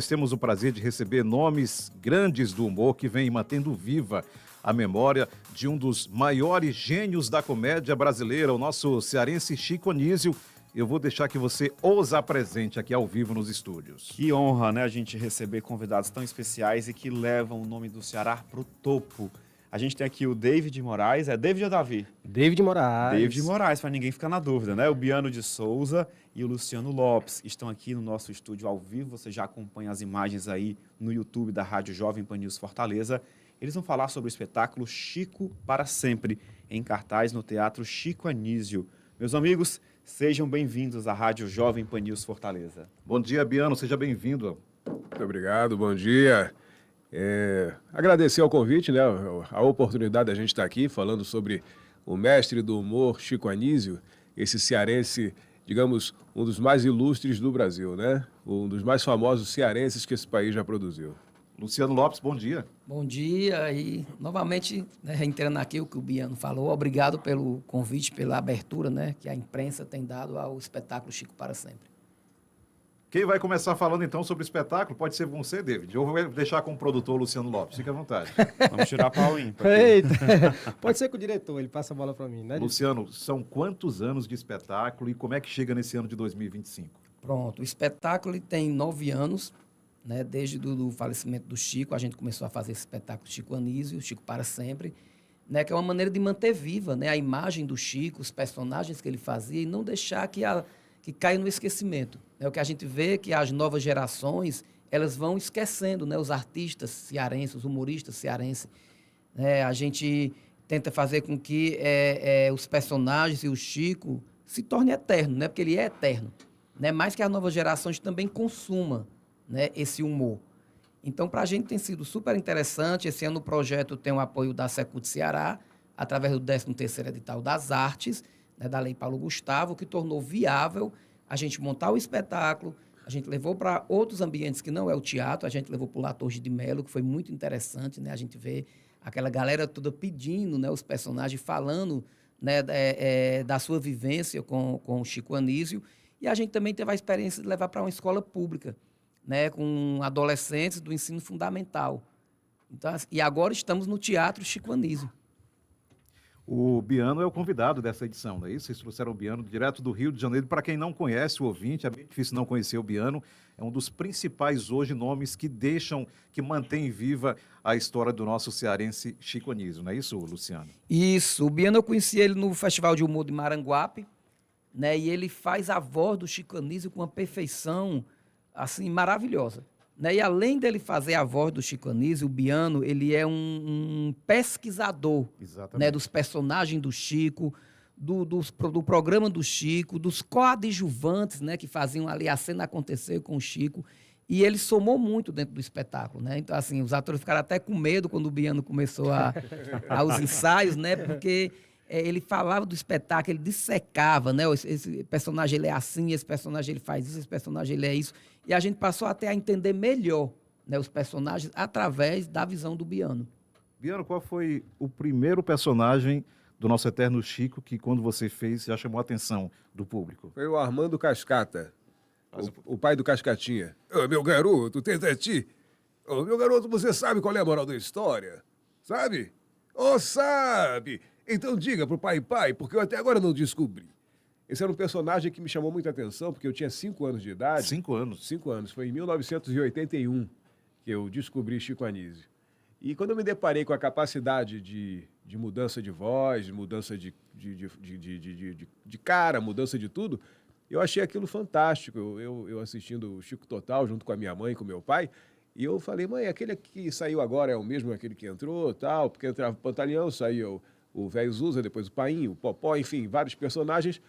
Nós temos o prazer de receber nomes grandes do humor que vêm mantendo viva a memória de um dos maiores gênios da comédia brasileira, o nosso cearense Chico Anísio. Eu vou deixar que você os apresente aqui ao vivo nos estúdios. Que honra, né, a gente receber convidados tão especiais e que levam o nome do Ceará para o topo. A gente tem aqui o David Moraes, é David ou Davi? David Moraes. David Moraes, para ninguém ficar na dúvida, né? O Biano de Souza e o Luciano Lopes estão aqui no nosso estúdio ao vivo. Você já acompanha as imagens aí no YouTube da Rádio Jovem Pan News Fortaleza. Eles vão falar sobre o espetáculo Chico para Sempre, em cartaz no Teatro Chico Anísio. Meus amigos, sejam bem-vindos à Rádio Jovem Pan News Fortaleza. Bom dia, Biano, seja bem-vindo. Muito obrigado, bom dia. Agradecer ao convite, né, a oportunidade da gente estar aqui falando sobre o mestre do humor, Chico Anísio, esse cearense, digamos, um dos mais ilustres do Brasil, né? Um dos mais famosos cearenses que esse país já produziu. Luciano Lopes, bom dia. Bom dia e, novamente, né, reiterando aqui o que o Biano falou, obrigado pelo convite, pela abertura, né, que a imprensa tem dado ao espetáculo Chico para Sempre. Quem vai começar falando, então, sobre o espetáculo pode ser você, David. Eu vou deixar com o produtor Luciano Lopes. Fique à vontade. Vamos tirar pau ímpar. Eita! Pode ser com o diretor, ele passa a bola para mim, né? Luciano, são quantos anos de espetáculo e como é que chega nesse ano de 2025? Pronto, o espetáculo ele tem 9 anos, né? Desde o falecimento do Chico, a gente começou a fazer esse espetáculo Chico Anísio, Chico para Sempre, né? Que é uma maneira de manter viva, né, a imagem do Chico, os personagens que ele fazia e não deixar que caia no esquecimento. É o que a gente vê que as novas gerações elas vão esquecendo, né, os artistas cearenses, os humoristas cearenses. A gente tenta fazer com que os personagens e o Chico se tornem eternos, né, porque ele é eterno, né, mais que as novas gerações também consumam, né, esse humor. Então, para a gente tem sido super interessante. Esse ano o projeto tem o apoio da Secult Ceará, através do 13º edital das artes, né, da Lei Paulo Gustavo, que tornou viável a gente montar o espetáculo. A gente levou para outros ambientes que não é o teatro, a gente levou para o La Torre de Melo, que foi muito interessante, né? A gente vê aquela galera toda pedindo, né, os personagens, falando, né, da sua vivência com o Chico Anísio. E a gente também teve a experiência de levar para uma escola pública, né, com adolescentes do ensino fundamental. Então, e agora estamos no Teatro Chico Anísio. O Biano é o convidado dessa edição, não é isso? Vocês trouxeram o Biano direto do Rio de Janeiro. Para quem não conhece o ouvinte, é bem difícil não conhecer o Biano. É um dos principais hoje nomes que mantém viva a história do nosso cearense Chico Anísio, não é isso, Luciano? Isso. O Biano eu conheci ele no Festival de Humor de Maranguape, né? E ele faz a voz do Chico Anísio com uma perfeição assim maravilhosa. Né? E além dele fazer a voz do Chico Anísio, o Biano, ele é um pesquisador, né, dos personagens do Chico, do programa do Chico, dos coadjuvantes, né, que faziam ali a cena acontecer com o Chico. E ele somou muito dentro do espetáculo, né? Então, assim, os atores ficaram até com medo quando o Biano começou aos ensaios, né? Porque ele falava do espetáculo, ele dissecava, né? Esse personagem ele é assim, esse personagem ele faz isso, esse personagem ele é isso. E a gente passou até a entender melhor, né, os personagens através da visão do Biano. Biano, qual foi o primeiro personagem do nosso eterno Chico que, quando você fez, já chamou a atenção do público? Foi o Armando Cascata, o pai do Cascatinha. Ô, meu garoto, tenta ti. Ô, meu garoto, você sabe qual é a moral da história? Sabe? Sabe! Então diga pro pai, porque eu até agora não descobri. Esse era um personagem que me chamou muita atenção, porque eu tinha 5 anos de idade. 5 anos? 5 anos. Foi em 1981 que eu descobri Chico Anísio. E quando eu me deparei com a capacidade de mudança de voz, mudança de cara, mudança de tudo, eu achei aquilo fantástico. Eu assistindo o Chico Total, junto com a minha mãe, com meu pai, e eu falei, mãe, aquele que saiu agora é o mesmo aquele que entrou, tal, porque entrava o Pantaleão, saía o Velho Zusa, depois o Painho, o Popó, enfim, vários personagens.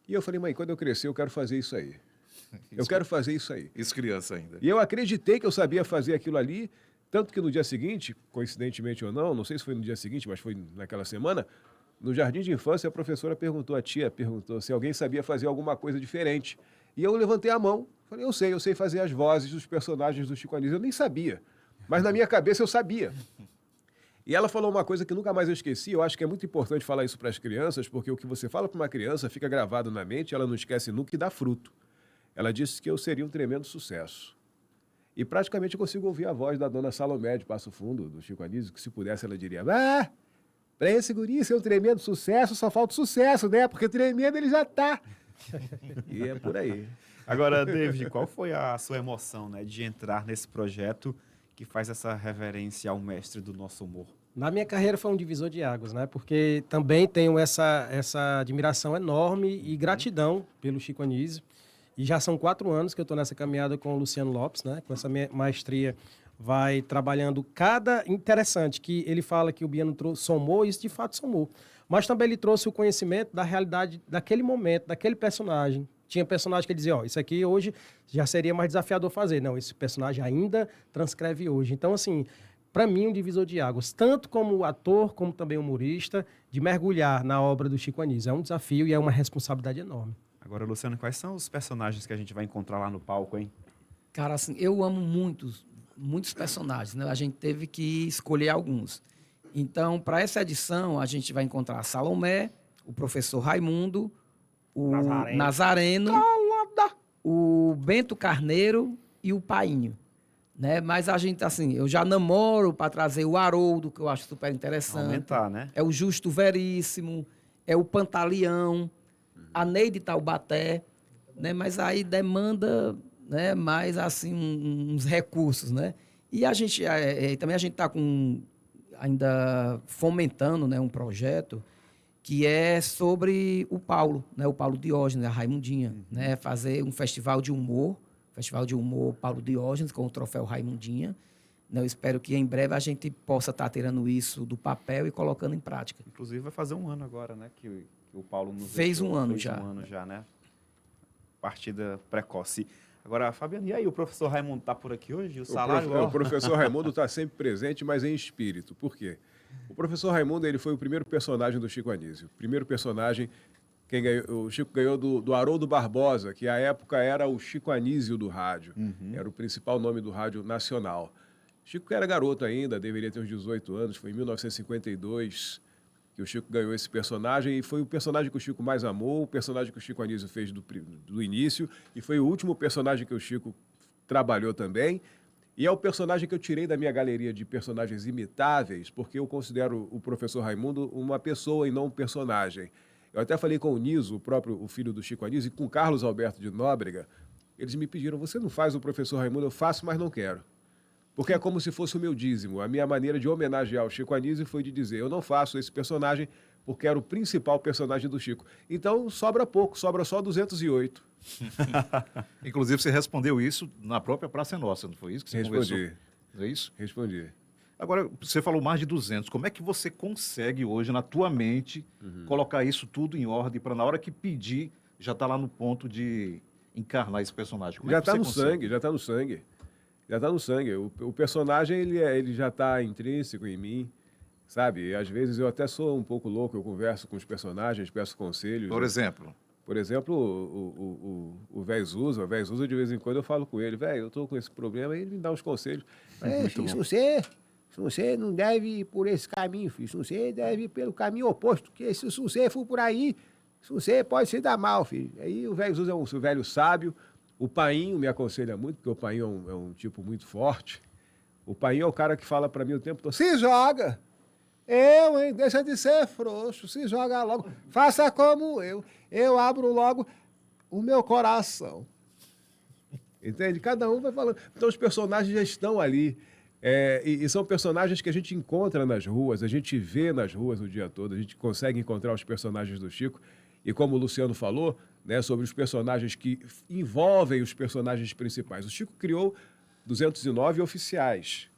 E eu falei, mãe, quando eu crescer, eu quero fazer isso aí. Eu quero fazer isso aí. Isso criança ainda. E eu acreditei que eu sabia fazer aquilo ali, tanto que no dia seguinte, coincidentemente ou não sei se foi no dia seguinte, mas foi naquela semana, no jardim de infância, a professora perguntou, a tia perguntou se alguém sabia fazer alguma coisa diferente. E eu levantei a mão, falei, eu sei fazer as vozes dos personagens do Chico Anísio. Eu nem sabia, mas na minha cabeça eu sabia. E ela falou uma coisa que nunca mais eu esqueci. Eu acho que é muito importante falar isso para as crianças, porque o que você fala para uma criança fica gravado na mente, ela não esquece nunca e dá fruto. Ela disse que eu seria um tremendo sucesso. E praticamente eu consigo ouvir a voz da dona Salomé de Passo Fundo, do Chico Anísio, que se pudesse ela diria: ah, para esse guri ser um tremendo sucesso, só falta sucesso, né? Porque tremendo ele já tá. E é por aí. Agora, David, qual foi a sua emoção, né, de entrar nesse projeto que faz essa reverência ao mestre do nosso humor? Na minha carreira foi um divisor de águas, né? Porque também tenho essa admiração enorme e gratidão pelo Chico Anísio. E já são 4 anos que eu estou nessa caminhada com o Luciano Lopes, né? Com essa minha maestria, vai trabalhando cada interessante que ele fala que o Biano somou, isso de fato somou. Mas também ele trouxe o conhecimento da realidade daquele momento, daquele personagem. Tinha personagem que ele dizia, ó, isso aqui hoje já seria mais desafiador fazer. Não, esse personagem ainda transcreve hoje. Então, assim, para mim, um divisor de águas, tanto como ator, como também humorista, de mergulhar na obra do Chico Anísio. É um desafio e é uma responsabilidade enorme. Agora, Luciano, quais são os personagens que a gente vai encontrar lá no palco, hein? Cara, assim, eu amo muitos personagens, né? A gente teve que escolher alguns. Então, para essa edição, a gente vai encontrar a Salomé, o professor Raimundo, o Nazareno, o Bento Carneiro e o Painho. Né? Mas a gente, assim, eu já namoro para trazer o Haroldo, que eu acho super interessante. Aumentar, né? É o Justo Veríssimo, é o Pantaleão, a Neide Taubaté, né? Mas aí demanda, né, mais assim uns recursos, né? E a gente também a gente está ainda fomentando, né, um projeto que é sobre o Paulo, né? O Paulo Diógenes, a Raimundinha, né? Fazer um festival de humor Paulo Diógenes com o troféu Raimundinha. Eu espero que em breve a gente possa estar tirando isso do papel e colocando em prática. Inclusive vai fazer um ano agora, né? Que o Paulo nos fez deixou, um ano fez já. Um ano já, né? Partida precoce. Agora, Fabiano, e aí, o professor Raimundo está por aqui hoje? O salário? O professor Raimundo está sempre presente, mas em espírito. Por quê? O professor Raimundo ele foi o primeiro personagem do Chico Anísio. O primeiro personagem, o Chico ganhou do Haroldo Barbosa, que à época era o Chico Anísio do rádio. Era o principal nome do rádio nacional. Chico era garoto ainda, deveria ter uns 18 anos, foi em 1952 que o Chico ganhou esse personagem e foi o personagem que o Chico mais amou, o personagem que o Chico Anísio fez do início e foi o último personagem que o Chico trabalhou também. E é o personagem que eu tirei da minha galeria de personagens imitáveis, porque eu considero o professor Raimundo uma pessoa e não um personagem. Eu até falei com o Niso, o filho do Chico Anísio, e com Carlos Alberto de Nóbrega. Eles me pediram, você não faz o professor Raimundo? Eu faço, mas não quero. Porque é como se fosse o meu dízimo. A minha maneira de homenagear o Chico Anísio foi de dizer, eu não faço esse personagem porque era o principal personagem do Chico. Então, sobra pouco, sobra só 208. Inclusive, você respondeu isso na própria Praça é Nossa, não foi isso que você conversou? Respondi. É isso? Respondi. Agora, você falou mais de 200. Como é que você consegue hoje, na tua mente, colocar isso tudo em ordem para na hora que pedir, já estar lá no ponto de encarnar esse personagem? Como Já é que está você no consegue? sangue, já está no sangue. Já está no sangue. O personagem, ele já está intrínseco em mim, sabe? E, às vezes eu até sou um pouco louco, eu converso com os personagens, peço conselhos. Por exemplo? Por exemplo, o Véio Zusa. O Véio Zusa, de vez em quando, eu falo com ele, velho, eu estou com esse problema, e ele me dá uns conselhos. Se você não deve ir por esse caminho, filho. Se você deve ir pelo caminho oposto, porque se você for por aí, se você pode se dar mal, filho. Aí o Véio Zusa é um velho sábio. O Painho me aconselha muito, porque o Painho é um tipo muito forte. O Painho é o cara que fala para mim o tempo todo, se joga! Hein? Deixa de ser frouxo, se joga logo. Faça como eu abro logo o meu coração. Entende? Cada um vai falando. Então os personagens já estão ali. E são personagens que a gente encontra nas ruas, a gente vê nas ruas o dia todo, a gente consegue encontrar os personagens do Chico. E como o Luciano falou, né, sobre os personagens que envolvem os personagens principais. O Chico criou 209 oficiais,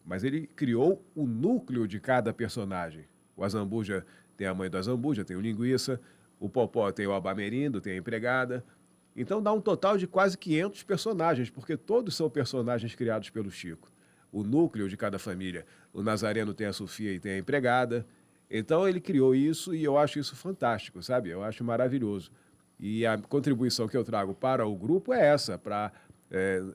mas ele criou o núcleo de cada personagem. O Azambuja tem a mãe do Azambuja, tem o Linguiça, o Popó tem o Abamerindo, tem a empregada. Então dá um total de quase 500 personagens, porque todos são personagens criados pelo Chico. O núcleo de cada família. O Nazareno tem a Sofia e tem a empregada. Então ele criou isso e eu acho isso fantástico, sabe? Eu acho maravilhoso. E a contribuição que eu trago para o grupo é essa, para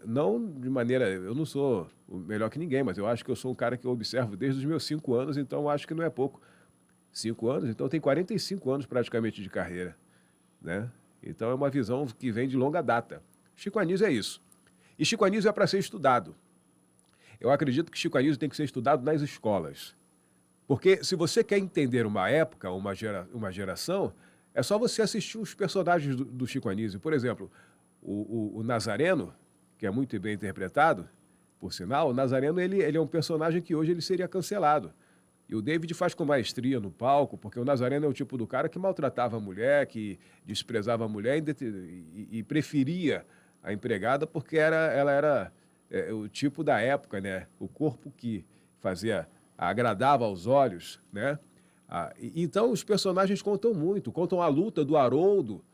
não de maneira... Eu não sou o melhor que ninguém, mas eu acho que eu sou um cara que eu observo desde os meus 5 anos, então eu acho que não é pouco. 5 anos? Então tem 45 anos praticamente de carreira, né? Então é uma visão que vem de longa data. Chico Anísio é isso. E Chico Anísio é para ser estudado. Eu acredito que Chico Anísio tem que ser estudado nas escolas. Porque se você quer entender uma época, uma geração, é só você assistir os personagens do Chico Anísio. Por exemplo, o Nazareno, que é muito bem interpretado, por sinal, o Nazareno ele é um personagem que hoje ele seria cancelado. E o David faz com maestria no palco, porque o Nazareno é o tipo do cara que maltratava a mulher, que desprezava a mulher e preferia a empregada porque ela era o tipo da época, né? O corpo que agradava aos olhos, né? Então os personagens contam muito, contam a luta do Haroldo.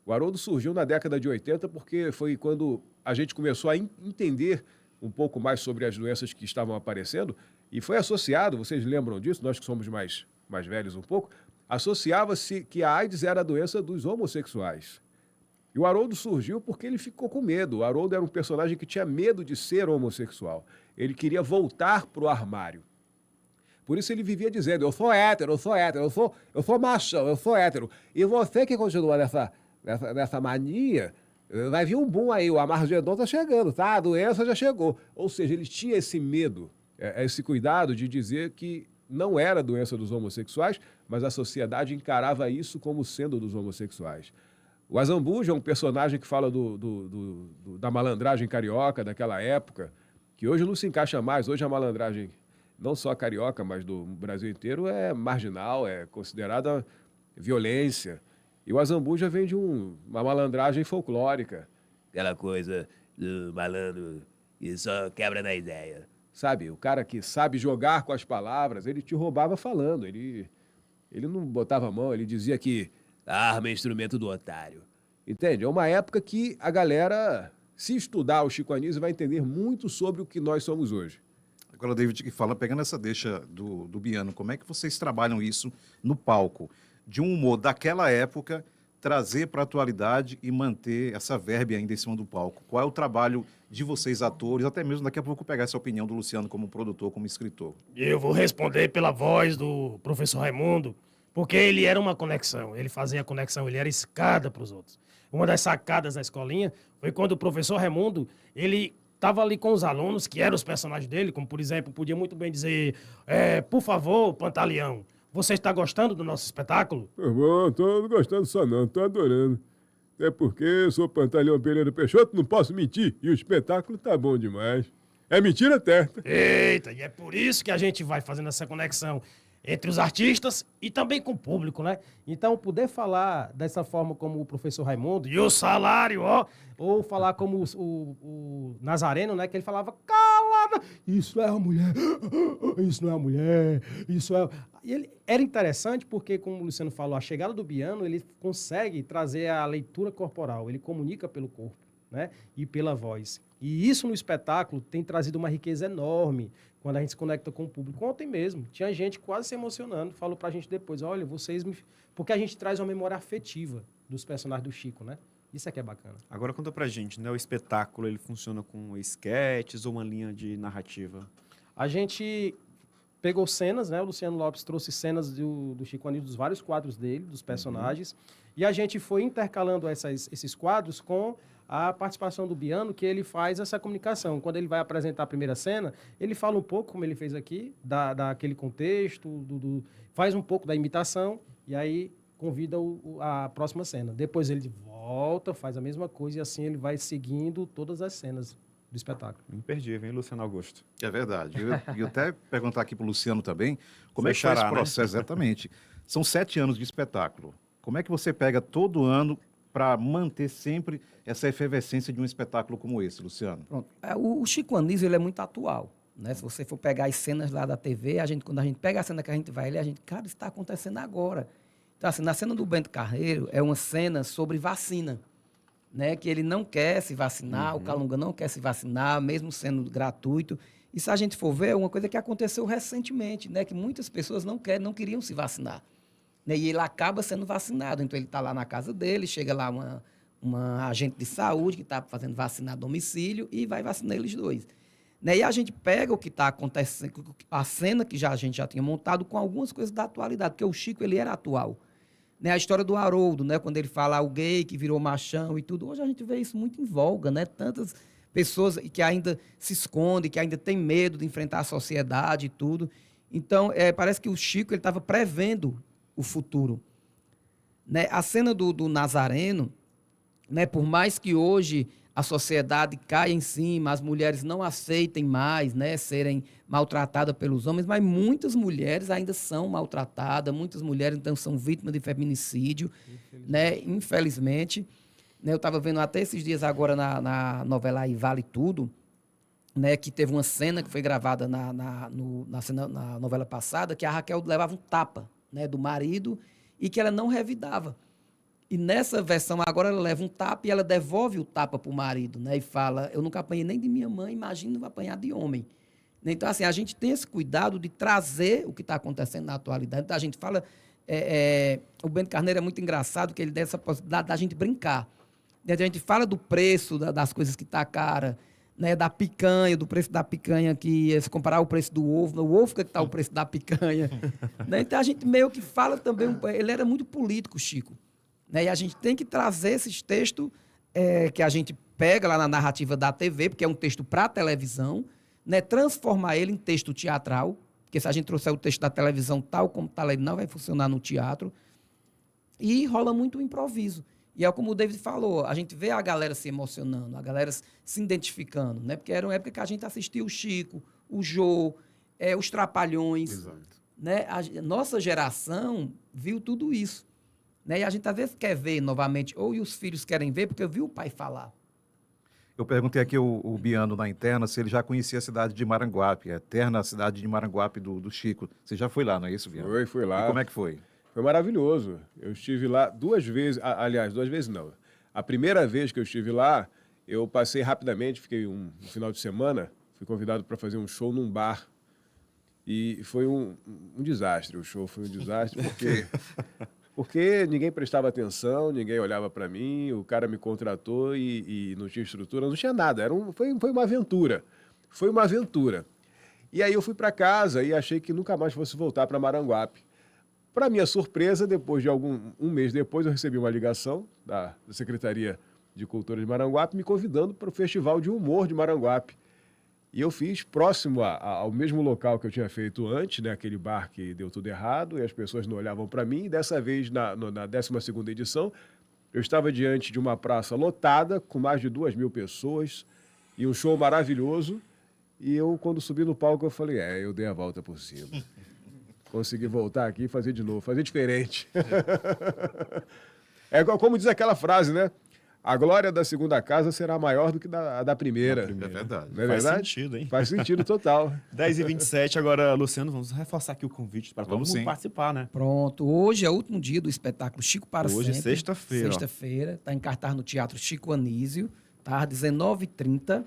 O Haroldo surgiu na década de 80 porque foi quando a gente começou a entender um pouco mais sobre as doenças que estavam aparecendo e foi associado, vocês lembram disso, nós que somos mais velhos um pouco, associava-se que a AIDS era a doença dos homossexuais. E o Haroldo surgiu porque ele ficou com medo. O Haroldo era um personagem que tinha medo de ser homossexual. Ele queria voltar para o armário. Por isso ele vivia dizendo, eu sou hétero, eu sou machão, eu sou hétero. E você que continua nessa mania, vai vir um boom aí, o Amargedon tá chegando, tá? A doença já chegou. Ou seja, ele tinha esse medo, esse cuidado de dizer que não era a doença dos homossexuais, mas a sociedade encarava isso como sendo dos homossexuais. O Azambuja é um personagem que fala da malandragem carioca daquela época, que hoje não se encaixa mais. Hoje a malandragem, não só carioca, mas do Brasil inteiro, é marginal, é considerada violência. E o Azambuja vem de uma malandragem folclórica. Aquela coisa do malandro que só quebra na ideia. Sabe, o cara que sabe jogar com as palavras, ele te roubava falando. Ele não botava a mão, ele dizia que A arma é instrumento do otário. entende? É uma época que a galera, se estudar o Chico Anísio, vai entender muito sobre o que nós somos hoje. Agora, David, que fala, pegando essa deixa do Biano, como é que vocês trabalham isso no palco? De um humor daquela época, trazer para a atualidade e manter essa verve ainda em cima do palco. Qual é o trabalho de vocês, atores, até mesmo daqui a pouco pegar essa opinião do Luciano como produtor, como escritor? Eu vou responder pela voz do professor Raimundo, porque ele era uma conexão, ele fazia a conexão, ele era escada para os outros. Uma das sacadas da escolinha foi quando o professor Raimundo, ele estava ali com os alunos, que eram os personagens dele, como, por exemplo, podia muito bem dizer, por favor, Pantaleão, você está gostando do nosso espetáculo? Não tô gostando só não, tô adorando. É porque eu sou Pantaleão Pereira Peixoto, não posso mentir, e o espetáculo tá bom demais. É mentira certa. Eita, e é por isso que a gente vai fazendo essa conexão entre os artistas e também com o público, né? Então, poder falar dessa forma como o professor Raimundo, E o salário, ó, ou falar como o Nazareno, né? Que ele falava, calada, isso é a mulher, isso não é a mulher, isso é... E ele era interessante porque, como o Luciano falou, a chegada do Biano, ele consegue trazer a leitura corporal, ele comunica pelo corpo, né? E pela voz. E isso no espetáculo tem trazido uma riqueza enorme quando a gente se conecta com o público. Ontem mesmo, tinha gente quase se emocionando, falou pra gente depois, olha, vocês me... Porque a gente traz uma memória afetiva dos personagens do Chico, né? Isso é que é bacana. Agora conta pra gente, né? O espetáculo, ele funciona com esquetes ou uma linha de narrativa? A gente pegou cenas, né? O Luciano Lopes trouxe cenas do Chico Anísio, dos vários quadros dele, dos personagens, e a gente foi intercalando esses quadros com a participação do Biano, que ele faz essa comunicação. Quando ele vai apresentar a primeira cena, ele fala um pouco, como ele fez aqui, daquele contexto, faz um pouco da imitação, e aí convida a próxima cena. Depois ele volta, faz a mesma coisa, e assim ele vai seguindo todas as cenas do espetáculo. Imperdível, hein, Luciano Augusto? É verdade. E eu até perguntar aqui para o Luciano também, como é que Você foi esse xará, né? processo exatamente? São 7 anos de espetáculo. Como é que você pega todo ano para manter sempre essa efervescência de um espetáculo como esse, Luciano? Pronto. O Chico Anísio, ele é muito atual, né? Se você for pegar as cenas lá da TV, quando a gente pega a cena que a gente vai ler, a gente, cara, isso está acontecendo agora. Então, assim, na cena do Bento Carreiro, é uma cena sobre vacina, né? Que ele não quer se vacinar, o Calunga não quer se vacinar, mesmo sendo gratuito. E se a gente for ver, é uma coisa que aconteceu recentemente, né? Que muitas pessoas não queriam se vacinar, né? E ele acaba sendo vacinado. Então, ele está lá na casa dele, chega lá uma agente de saúde que está fazendo vacina a domicílio e vai vacinar eles dois. Né? E a gente pega o que está acontecendo, a cena que a gente já tinha montado com algumas coisas da atualidade, porque o Chico, ele era atual. Né? A história do Haroldo, né? Quando ele fala o gay que virou machão e tudo, hoje a gente vê isso muito em voga, né? Tantas pessoas que ainda se escondem, que ainda têm medo de enfrentar a sociedade e tudo. Então, parece que o Chico estava prevendo o futuro. Né? A cena do Nazareno, né, por mais que hoje a sociedade caia em cima, as mulheres não aceitem mais, né, serem maltratadas pelos homens, mas muitas mulheres ainda são maltratadas, muitas mulheres então são vítimas de feminicídio, né, infelizmente. Né, eu estava vendo até esses dias agora na novela aí Vale Tudo, né, que teve uma cena que foi gravada na novela passada, que a Raquel levava um tapa, né, do marido e que ela não revidava. E nessa versão agora ela leva um tapa e ela devolve o tapa para o marido, né? E fala, eu nunca apanhei nem de minha mãe, imagina apanhar de homem. Então, assim, a gente tem esse cuidado de trazer o que está acontecendo na atualidade. Então, a gente fala... o Bento Carneiro é muito engraçado, que ele dá essa possibilidade da gente brincar. A gente fala do preço das coisas que está cara, né? Da picanha, do preço da picanha, que se comparar o preço do ovo, o ovo que está o preço da picanha. Né? Então, a gente meio que fala também... Ele era muito político, Chico. Né? E a gente tem que trazer esses textos que a gente pega lá na narrativa da TV, porque é um texto para televisão, né? Transformar ele em texto teatral, porque se a gente trouxer o texto da televisão tal como está lá, ele não vai funcionar no teatro. E rola muito o improviso. E é como o David falou, a gente vê a galera se emocionando, a galera se identificando, né? Porque era uma época que a gente assistia o Chico, o Jô, os Trapalhões. Exato. Né? A nossa geração viu tudo isso. Né? E a gente às vezes quer ver novamente, ou e os filhos querem ver, porque eu vi o pai falar. Eu perguntei aqui o Biano na interna se ele já conhecia a cidade de Maranguape, a eterna cidade de Maranguape do Chico. Você já foi lá, não é isso, Biano? Fui lá. E como é que foi? Foi maravilhoso. Eu estive lá 2 vezes, aliás, 2 vezes não. A primeira vez que eu estive lá, eu passei rapidamente, fiquei um final de semana, fui convidado para fazer um show num bar. E foi um desastre, o show foi um desastre, porque ninguém prestava atenção, ninguém olhava para mim, o cara me contratou e não tinha estrutura, não tinha nada. Foi uma aventura. Foi uma aventura. E aí eu fui para casa e achei que nunca mais fosse voltar para Maranguape. Para minha surpresa, depois de um mês depois, eu recebi uma ligação da Secretaria de Cultura de Maranguape me convidando para o Festival de Humor de Maranguape. E eu fiz próximo ao mesmo local que eu tinha feito antes, né, aquele bar que deu tudo errado, e as pessoas não olhavam para mim. E dessa vez, na 12ª edição, eu estava diante de uma praça lotada, com mais de 2.000 pessoas, e um show maravilhoso. E eu, quando subi no palco, eu falei, eu dei a volta por cima. Consegui voltar aqui e fazer de novo, fazer diferente. É como diz aquela frase, né? A glória da segunda casa será maior do que a da primeira. É verdade. Não é Faz verdade? sentido, hein? Faz sentido total. 10h27, agora, Luciano, vamos reforçar aqui o convite para todo Vamos mundo sim. participar, né? Pronto, hoje é o último dia do espetáculo Chico para Hoje, Sempre. sexta-feira. Sexta-feira, está em cartaz no Teatro Chico Anísio, tá? 19h30.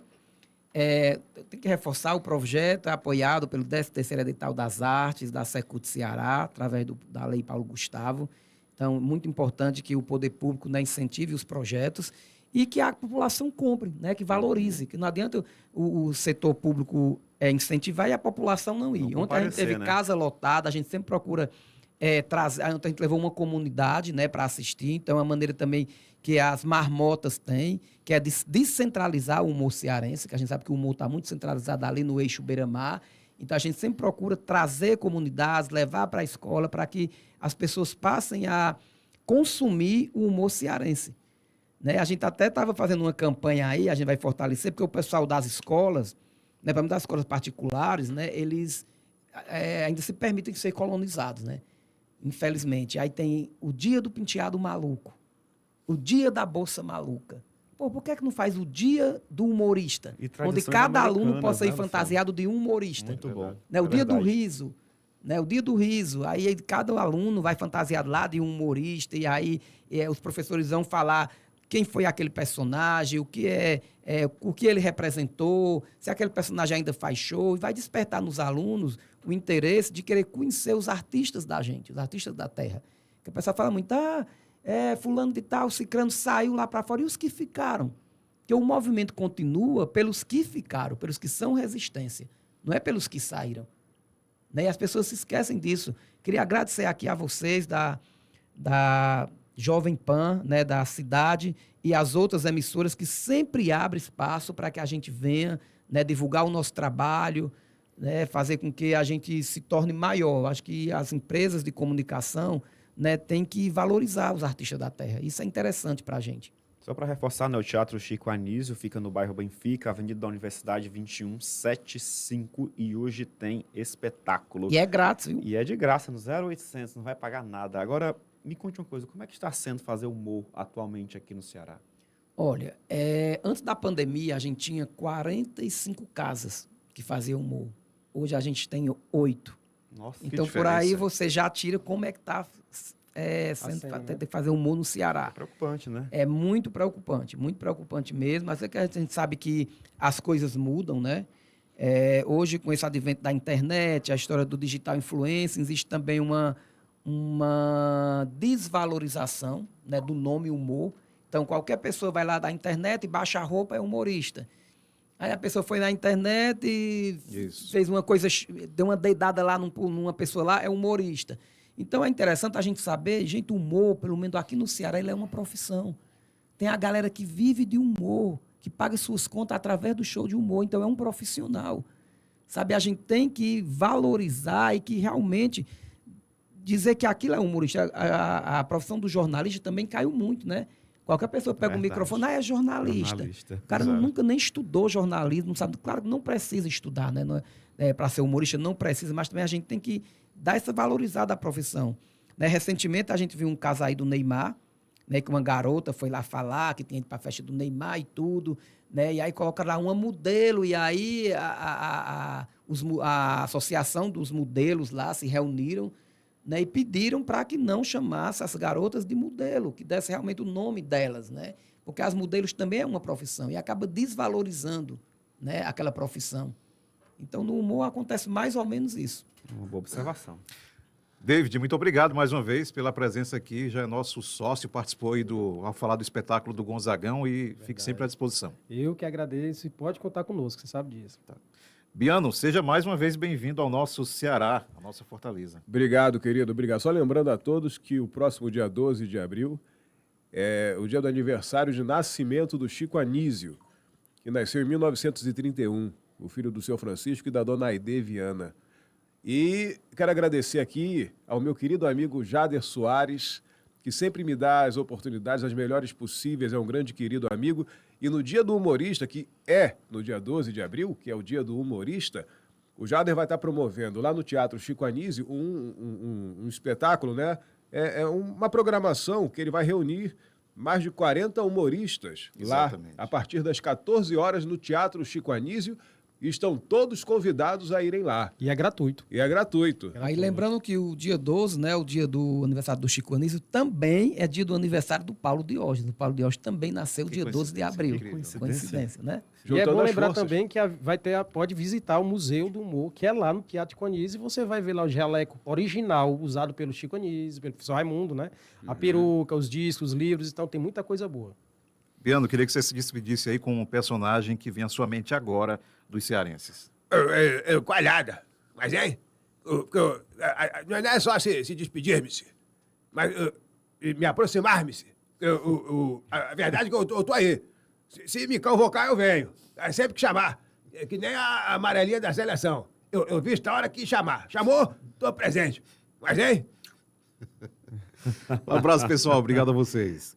Tem que reforçar, o projeto é apoiado pelo 13º Edital das Artes, da Secult Ceará, através da Lei Paulo Gustavo. Então, muito importante que o poder público, né, incentive os projetos e que a população compre, né, que valorize. Que não adianta o setor público incentivar e a população não ir. Não Ontem a gente teve comparecer, né? casa lotada, a gente sempre procura trazer. Ontem a gente levou uma comunidade, né, para assistir, então é uma maneira também que as marmotas têm, que é descentralizar o humor cearense, que a gente sabe que o humor está muito centralizado ali no eixo beira-mar. Então, a gente sempre procura trazer comunidades, levar para a escola, para que as pessoas passem a consumir o humor cearense. Né? A gente até estava fazendo uma campanha aí, a gente vai fortalecer, porque o pessoal das escolas, né, para das escolas particulares, né, eles ainda se permitem ser colonizados, né? Infelizmente. Aí tem o dia do penteado maluco, o dia da bolsa maluca. Pô, por que não faz o dia do humorista? E Onde tradições cada aluno americanas, possa ir né, fantasiado de um humorista. Muito bom. Né? O É dia do verdade. riso. Né? O dia do riso. Aí cada aluno vai fantasiado lá de um humorista e aí os professores vão falar quem foi aquele personagem, o que ele representou, se aquele personagem ainda faz show, e vai despertar nos alunos o interesse de querer conhecer os artistas da gente, os artistas da terra. Porque o pessoal fala muito, fulano de tal, cicrano saiu lá para fora, e os que ficaram? Porque o movimento continua pelos que ficaram, pelos que são resistência, não é pelos que saíram. Né? E as pessoas se esquecem disso. Queria agradecer aqui a vocês Jovem Pan, né, da cidade, e as outras emissoras que sempre abrem espaço para que a gente venha, né, divulgar o nosso trabalho, né, fazer com que a gente se torne maior. Acho que as empresas de comunicação, né, têm que valorizar os artistas da terra. Isso é interessante para a gente. Só para reforçar, né, o Teatro Chico Anísio fica no bairro Benfica, Avenida da Universidade 2175, e hoje tem espetáculo. E é grátis, viu? E é de graça, no 0800, não vai pagar nada. Agora, me conte uma coisa, como é que está sendo fazer humor atualmente aqui no Ceará? Olha, antes da pandemia, a gente tinha 45 casas que faziam humor. Hoje a gente tem 8. Nossa, que Então, por diferença. aí você já tira como é que está cena, né? ter que fazer humor no Ceará. Preocupante, né? É muito preocupante mesmo. Mas é que a gente sabe que as coisas mudam, né? Hoje, com esse advento da internet, a história do digital influencer, existe também uma desvalorização, né, do nome humor. Então, qualquer pessoa vai lá da internet e baixa a roupa, é humorista. Aí a pessoa foi na internet e Isso. fez uma coisa, deu uma deidada lá numa pessoa lá, é humorista. Então, é interessante a gente saber, gente, o humor, pelo menos aqui no Ceará, ele é uma profissão. Tem a galera que vive de humor, que paga suas contas através do show de humor. Então, é um profissional. Sabe, a gente tem que valorizar e que realmente dizer que aquilo é humorista. A profissão do jornalista também caiu muito, né? Qualquer pessoa pega o Verdade. microfone, é jornalista. Jornalista, O cara exato. nunca nem estudou jornalismo, não sabe. Claro que não precisa estudar, né? Para ser humorista não precisa, mas também a gente tem que dar essa valorizada à profissão. Né? Recentemente a gente viu um caso aí do Neymar, né? Que uma garota foi lá falar que tinha ido para a festa do Neymar e tudo, né? E aí colocaram lá uma modelo, e aí a associação dos modelos lá se reuniram, né, e pediram para que não chamasse as garotas de modelo, que desse realmente o nome delas, né? Porque as modelos também é uma profissão e acaba desvalorizando, né, aquela profissão. Então, no humor acontece mais ou menos isso. Uma boa observação. David, muito obrigado mais uma vez pela presença aqui. Já é nosso sócio, participou aí ao falar do espetáculo do Gonzagão e fique sempre à disposição. Eu que agradeço e pode contar conosco, você sabe disso. Biano, seja mais uma vez bem-vindo ao nosso Ceará, à nossa Fortaleza. Obrigado, querido, obrigado. Só lembrando a todos que o próximo dia 12 de abril é o dia do aniversário de nascimento do Chico Anísio, que nasceu em 1931, o filho do seu Francisco e da dona Aide Viana. E quero agradecer aqui ao meu querido amigo Jader Soares, que sempre me dá as oportunidades, as melhores possíveis, é um grande querido amigo. E no dia do humorista, que é no dia 12 de abril, que é o dia do humorista, o Jader vai estar promovendo lá no Teatro Chico Anísio um espetáculo, né? É uma programação que ele vai reunir mais de 40 humoristas Exatamente. lá, a partir das 14 horas no Teatro Chico Anísio. E estão todos convidados a irem lá. E é gratuito. E é gratuito. Aí lembrando que o dia 12, né, o dia do aniversário do Chico Anísio, também é dia do aniversário do Paulo Diógenes. O Paulo Diógenes também nasceu dia 12 de abril. que incrível. Coincidência, né? E é Juntando bom as lembrar forças. também que pode visitar o Museu do Humor, que é lá no Teatro Chico Anísio, e você vai ver lá o jaleco original usado pelo Chico Anísio, pelo professor Raimundo, né? A peruca, os discos, os livros, então tem muita coisa boa. Biano, queria que você se despedisse aí com um personagem que vem à sua mente agora dos cearenses. Coalhada. Mas, hein? Não é só se despedir-me, mas me aproximar-me. A verdade é que eu tô aí. Se me convocar, eu venho. É sempre que chamar. É que nem a amarelinha da seleção. Eu visto a hora que chamar. Chamou? Tô presente. Mas, hein? Um abraço, pessoal. Obrigado a vocês.